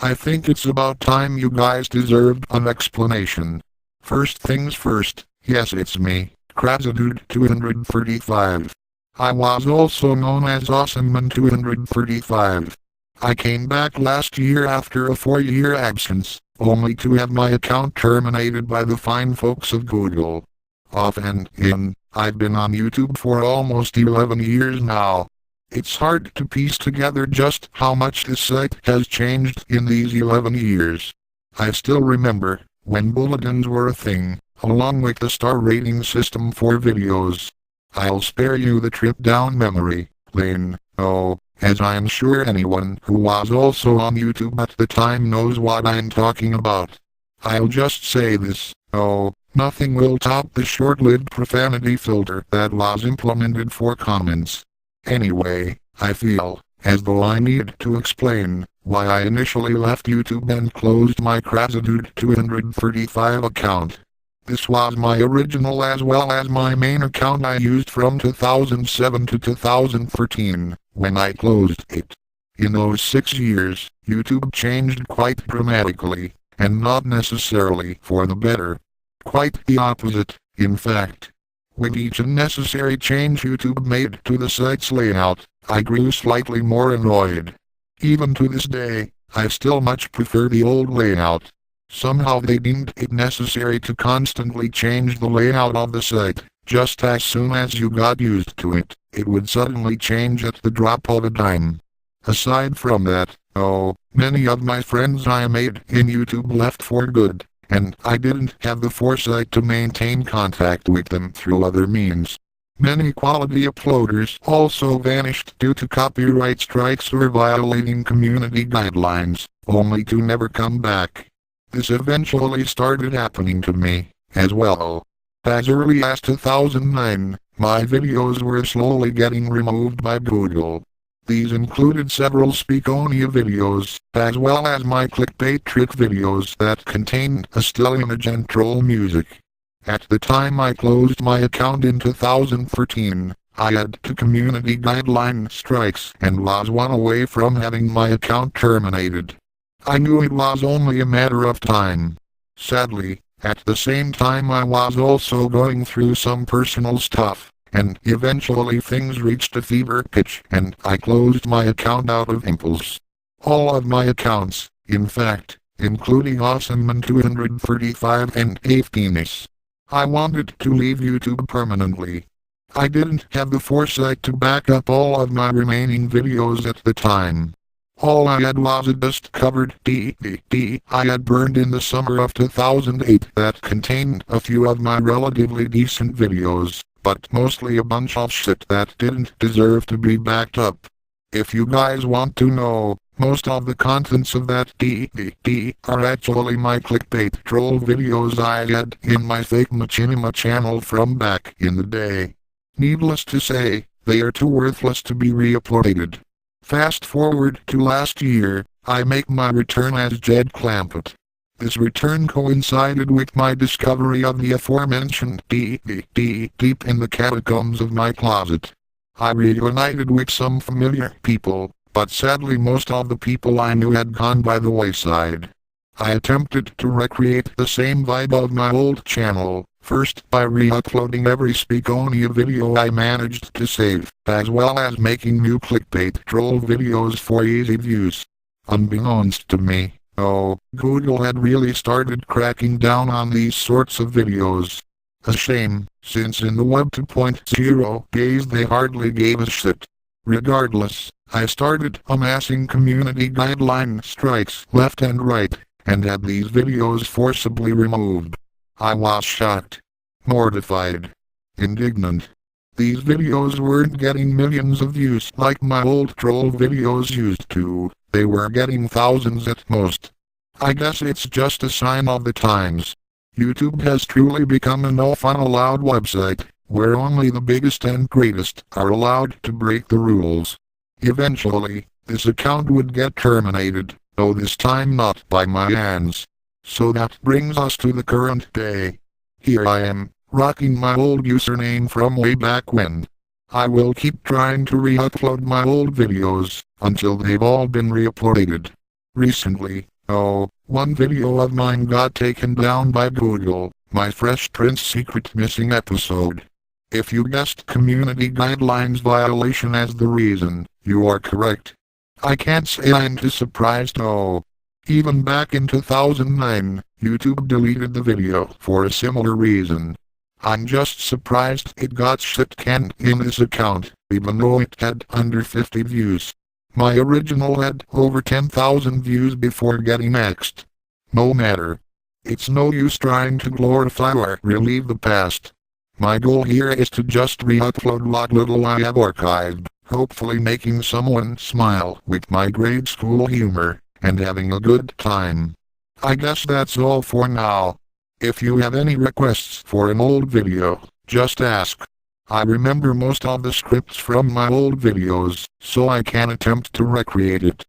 I think it's about time you guys deserved an explanation. First things first, yes it's me, crazydude235. I was also known as awesomeman235. I came back last year after a 4-year absence, only to have my account terminated by the fine folks of Google. Off and in, I've been on YouTube for almost 11 years now. It's hard to piece together just how much this site has changed in these 11 years. I still remember when bulletins were a thing, along with the star rating system for videos. I'll spare you the trip down memory lane, as I am sure anyone who was also on YouTube at the time knows what I'm talking about. I'll just say this, nothing will top the short-lived profanity filter that was implemented for comments. Anyway, I feel as though I need to explain why I initially left YouTube and closed my crazydude235 account. This was my original as well as my main account I used from 2007 to 2013, when I closed it. In those 6 years, YouTube changed quite dramatically, and not necessarily for the better. Quite the opposite, in fact. With each unnecessary change YouTube made to the site's layout, I grew slightly more annoyed. Even to this day, I still much prefer the old layout. Somehow they deemed it necessary to constantly change the layout of the site. Just as soon as you got used to it, it would suddenly change at the drop of a dime. Aside from that, many of my friends I made in YouTube left for good, and I didn't have the foresight to maintain contact with them through other means. Many quality uploaders also vanished due to copyright strikes or violating community guidelines, only to never come back. This eventually started happening to me, as well. As early as 2009, my videos were slowly getting removed by Google. These included several Speakonia videos, as well as my clickbait trick videos that contained a still image and troll music. At the time I closed my account in 2013, I had 2 community guideline strikes and was 1 away from having my account terminated. I knew it was only a matter of time. Sadly, at the same time I was also going through some personal stuff, and eventually things reached a fever pitch and I closed my account out of impulse. All of my accounts, in fact, including awesomeman235 and Penis. I wanted to leave YouTube permanently. I didn't have the foresight to back up all of my remaining videos at the time. All I had was a dust-covered DVD I had burned in the summer of 2008 that contained a few of my relatively decent videos, but mostly a bunch of shit that didn't deserve to be backed up. If you guys want to know, most of the contents of that DVD are actually my clickbait troll videos I had in my fake machinima channel from back in the day. Needless to say, they are too worthless to be re-uploaded. Fast forward to last year, I make my return as Jed Clampett. This return coincided with my discovery of the aforementioned DVD deep in the catacombs of my closet. I reunited with some familiar people, but sadly most of the people I knew had gone by the wayside. I attempted to recreate the same vibe of my old channel, first by re-uploading every Speakonia video I managed to save, as well as making new clickbait troll videos for easy views. Unbeknownst to me, Google had really started cracking down on these sorts of videos. A shame, since in the Web 2.0 days they hardly gave a shit. Regardless, I started amassing community guideline strikes left and right, and had these videos forcibly removed. I was shocked, mortified, indignant. These videos weren't getting millions of views like my old troll videos used to, they were getting thousands at most. I guess it's just a sign of the times. YouTube has truly become a no-fun-allowed website, where only the biggest and greatest are allowed to break the rules. Eventually, this account would get terminated, though this time not by my hands. So that brings us to the current day. Here I am, rocking my old username from way back when. I will keep trying to re-upload my old videos, until they've all been re-uploaded. Recently, one video of mine got taken down by Google, my Fresh Prince secret missing episode. If you guessed community guidelines violation as the reason, you are correct. I can't say I'm too surprised though. Even back in 2009, YouTube deleted the video for a similar reason. I'm just surprised it got shit canned in his account, even though it had under 50 views. My original had over 10,000 views before getting axed. No matter. It's no use trying to glorify or relive the past. My goal here is to just re-upload what little I have archived, hopefully making someone smile with my grade school humor, and having a good time. I guess that's all for now. If you have any requests for an old video, just ask. I remember most of the scripts from my old videos, so I can attempt to recreate it.